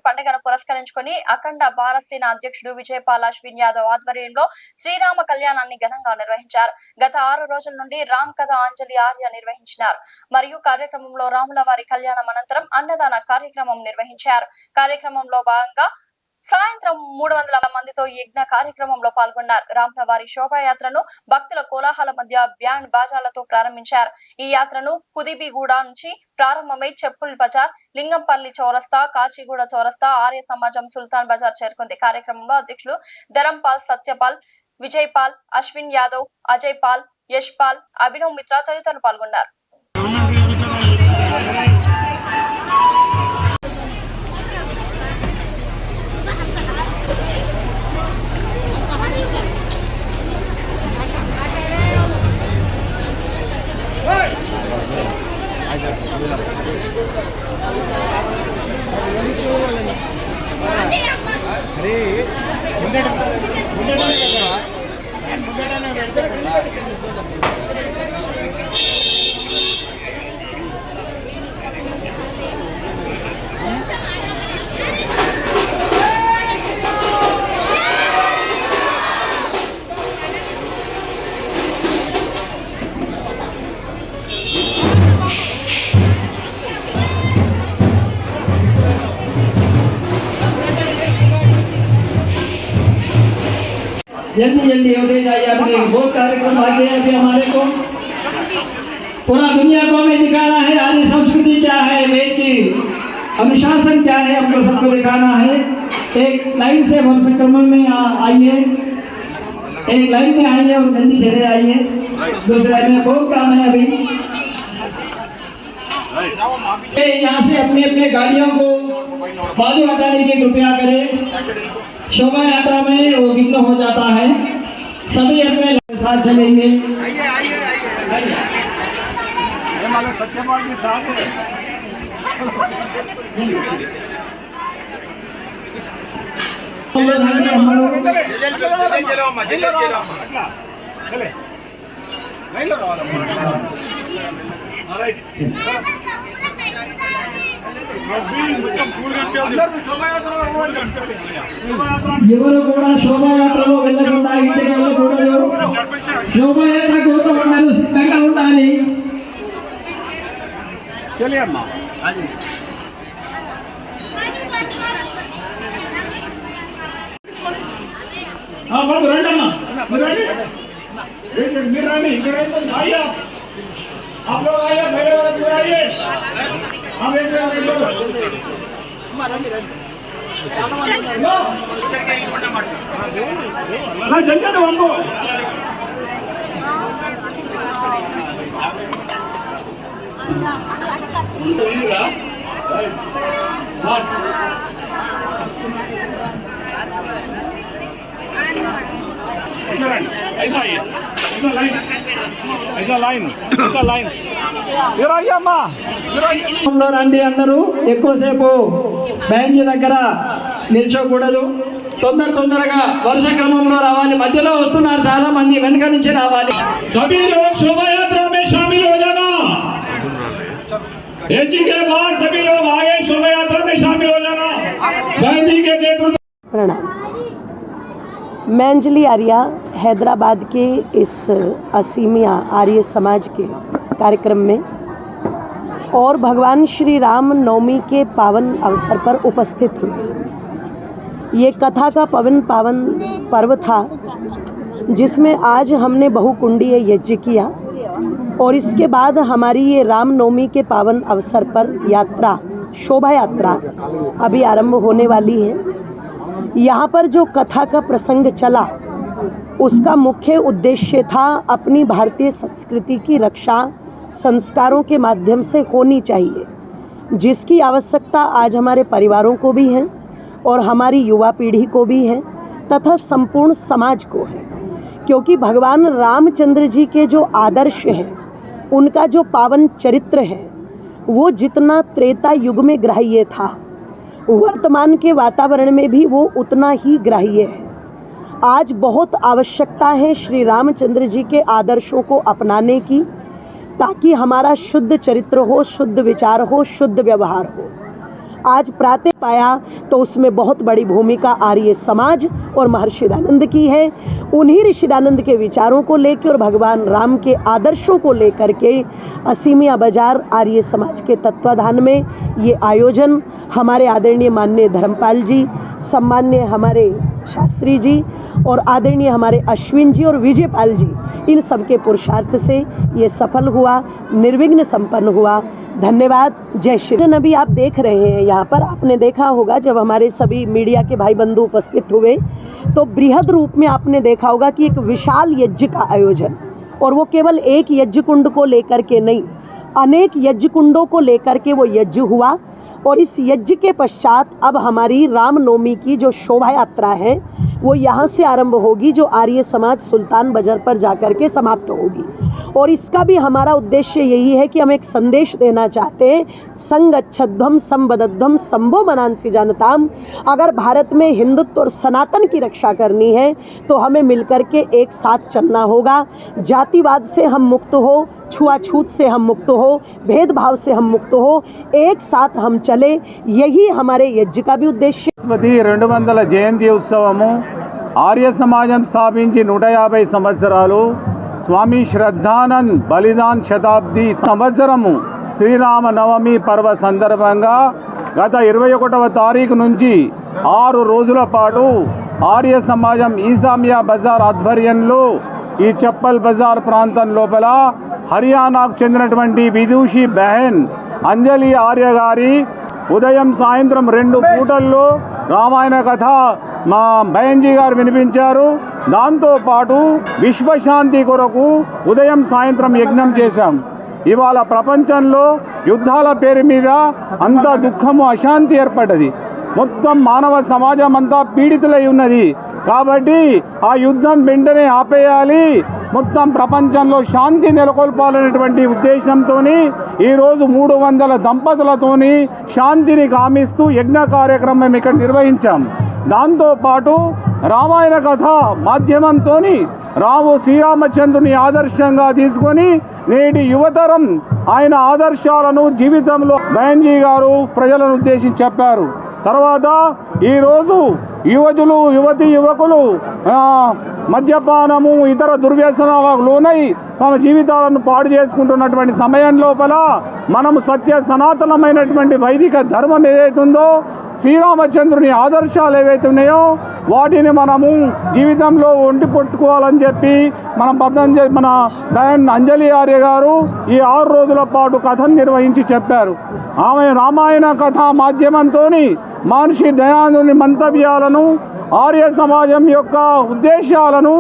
పండుగను పురస్కరించుకొని అఖండ భారత్ సేన అధ్యక్షుడు విజయపాల్ అశ్విన్ యాదవ్ ఆధ్వర్యంలో శ్రీరామ కళ్యాణాన్ని ఘనంగా నిర్వహించారు. గత 6 రోజుల నుండి రామ్ కథ అంజలి ఆర్య నిర్వహించారు. మరియు కార్యక్రమంలో రాముల వారి కళ్యాణం అనంతరం అన్నదాన కార్యక్రమం నిర్వహించారు. కార్యక్రమంలో భాగంగా సాయంత్రం 300 మందితో యజ్ఞ కార్యక్రమంలో పాల్గొన్నారు. రాముల వారి శోభాయాత్రను భక్తుల కోలాహల మధ్య బ్యాండ్ బాజాలతో ప్రారంభించారు. ఈ యాత్రను కుదిబిగూడ నుంచి ప్రారంభమై చెప్పుల్ బజార్, లింగంపల్లి చౌరస్తా, కాచిగూడ చౌరస్తా, ఆర్య సమాజం, సుల్తాన్ బజార్ చేరుకుంది. కార్యక్రమంలో అధ్యక్షులు ధరంపాల్, సత్యపాల్, విజయపాల్, అశ్విన్ యాదవ్, అజయ్ పాల్, యశ్ పాల్, అభినవ్ మిత్రా తదితరులు పాల్గొన్నారు. जल्दी जल्दी होते जाइए। अपने बहुत कार्यक्रम आगे अभी हमारे को पूरा दुनिया को हमें दिखाना है। आर्य संस्कृति क्या है, वेद की अनुशासन क्या है, हमको सबको दिखाना है। एक लाइन से वर्ष क्रम में आइए, एक लाइन में आइए और जल्दी चले आइए। दूसरे में बहुत काम है अभी। यहाँ से अपने अपने गाड़ियों को बाजू हटाने की कृपया करें। शोभा यात्रा में वो विघ्न हो जाता है। सभी अपने साथ चलेंगे। सत्यपाल के साथ ఎవరు కూడా శోభాయాత్రలో వెళ్ళకుండా ఇంటికి వెళ్ళకూడదు. శోభాయాత్ర కోసం అందరూ సిద్ధంగా ఉండాలి. चलिए अम्मा बाबू రండమ్మా మీరు రండి ఇక్కడ आइए आप लोग आइए मेरे वाले पूरे आइए हम एक ना जल्दी ना हमको రండి అందరూ. ఎక్కువసేపు బెంచ్ దగ్గర నిల్చోకూడదు. తొందరగా వరుస క్రమంలో రావాలి. మధ్యలో వస్తున్నారు చాలా మంది, వెనక నుంచి రావాలి. सभी लोग शोभा यात्रा में शामिल हो जाना। जी के बाद सभी लोग आगे शोभा यात्रा में शामिल हो जाना। बहन जी के नेतृत्व। प्रणाम। मैं अंजलि आर्या हैदराबाद के इस 80वें आर्य समाज के कार्यक्रम में और भगवान श्री राम नवमी के पावन अवसर पर उपस्थित हूँ। ये कथा का पावन पर्व था जिसमें आज हमने बहुकुंडीय यज्ञ किया और इसके बाद हमारी ये राम नवमी के पावन अवसर पर यात्रा, शोभा यात्रा अभी आरंभ होने वाली है। यहाँ पर जो कथा का प्रसंग चला उसका मुख्य उद्देश्य था अपनी भारतीय संस्कृति की रक्षा संस्कारों के माध्यम से होनी चाहिए, जिसकी आवश्यकता आज हमारे परिवारों को भी है और हमारी युवा पीढ़ी को भी है तथा संपूर्ण समाज को है। क्योंकि भगवान रामचंद्र जी के जो आदर्श हैं, उनका जो पावन चरित्र है वो जितना त्रेता युग में ग्राह्य था, वर्तमान के वातावरण में भी वो उतना ही ग्राह्य है। आज बहुत आवश्यकता है श्री रामचंद्र जी के आदर्शों को अपनाने की, ताकि हमारा शुद्ध चरित्र हो, शुद्ध विचार हो, शुद्ध व्यवहार हो। आज प्रातः पाया तो उसमें बहुत बड़ी भूमिका आर्य समाज और महर्षि ऋषिदानंद की है। उन्हीं ऋषिदानंद के विचारों को लेकर और भगवान राम के आदर्शों को लेकर के असीमिया बाजार आर्य समाज के तत्वाधान में ये आयोजन हमारे आदरणीय माननीय धर्मपाल जी, सम्मान्य हमारे शास्त्री जी और आदरणीय हमारे अश्विन जी और विजयपाल जी, इन सबके पुरुषार्थ से ये सफल हुआ, निर्विघ्न संपन्न हुआ। धन्यवाद। जय श्री कृष्ण। अभी आप देख रहे हैं यहाँ पर, आपने देखा होगा जब हमारे सभी मीडिया के भाई बंधु उपस्थित हुए तो बृहद रूप में आपने देखा होगा कि एक विशाल यज्ञ का आयोजन, और वो केवल एक यज्ञ कुंड को लेकर के नहीं, अनेक यज्ञ कुंडों को लेकर के वो यज्ञ हुआ। और इस यज्ञ के पश्चात अब हमारी रामनवमी की जो शोभा यात्रा है वो यहाँ से आरंभ होगी, जो आर्य समाज सुल्तान बाजार पर जाकर के समाप्त होगी। और इसका भी हमारा उद्देश्य यही है कि हम एक संदेश देना चाहते हैं, संगच्छध्वम संबद्धध्वम संभो मनांसी जनताम। अगर भारत में हिंदुत्व और सनातन की रक्षा करनी है तो हमें मिलकर के एक साथ चलना होगा। जातिवाद से हम मुक्त हो, छुआछूत से हम मुक्त हो, भेदभाव से हम मुक्त हो, एक साथ हम चले, यही हमारे यज्ञ का भी उद्देश्य। 200 జయంతి ఉత్సవము ఆర్య సమాజం స్థాపించి 150 సంవత్సరాలు, స్వామి శ్రద్ధానంద్ బలిదాన్ శతాబ్ది సంవత్సరము శ్రీరామ నవమి పర్వ సందర్భంగా గత 21వ తారీఖు నుంచి 6 రోజుల పాటు ఆర్య సమాజం ఈసామియా బజార్ ఆధ్వర్యంలో ఈ చప్పల్ బజార్ ప్రాంతం లోపల హర్యానాకు చెందినటువంటి విదూషి బహన్ అంజలి ఆర్య గారి ఉదయం సాయంత్రం 2 పూటల్లో రామాయణ కథ మా బహన్జీ గారు వినిపించారు. దాంతోపాటు విశ్వశాంతి కొరకు ఉదయం సాయంత్రం యజ్ఞం చేశాం. ఇవాళ ప్రపంచంలో యుద్ధాల పేరు మీద అంత దుఃఖము, అశాంతి ఏర్పడ్డది. మొత్తం మానవ సమాజం అంతా పీడితులై ఉన్నది. కాబట్టి ఆ యుద్ధం వెంటనే ఆపేయాలి, మొత్తం ప్రపంచంలో శాంతి నెలకొల్పాలనేటువంటి ఉద్దేశంతో ఈరోజు 300 దంపతులతోని శాంతిని కామిస్తూ యజ్ఞ కార్యక్రమం ఇక్కడ నిర్వహించాం. దాంతోపాటు రామాయణ కథ మాధ్యమంతో శ్రీరామచంద్రుని ఆదర్శంగా తీసుకొని నేటి యువతరం ఆయన ఆదర్శాలను జీవితంలో బహన్జీ గారు ప్రజలను ఉద్దేశించి చెప్పారు. తర్వాత ఈరోజు యువకులు మద్యపానము ఇతర దుర్వ్యసనాలకు లోనై తమ జీవితాలను పాడు చేసుకుంటున్నటువంటి సమయం లోపల మనము సత్య సనాతనమైనటువంటి వైదిక ధర్మం ఏదైతుందో, శ్రీరామచంద్రుని ఆదర్శాలు ఏవైతే ఉన్నాయో వాటిని మనము జీవితంలో ఒంటి పట్టుకోవాలని చెప్పి మన బహన్ అంజలి ఆర్య గారు ఈ 6 రోజుల పాటు కథను నిర్వహించి చెప్పారు. ఆమె రామాయణ కథ మాధ్యమంతో మహర్షి దయానందుని మంతవ్యాలను, ఆర్య సమాజం యొక్క ఉద్దేశాలను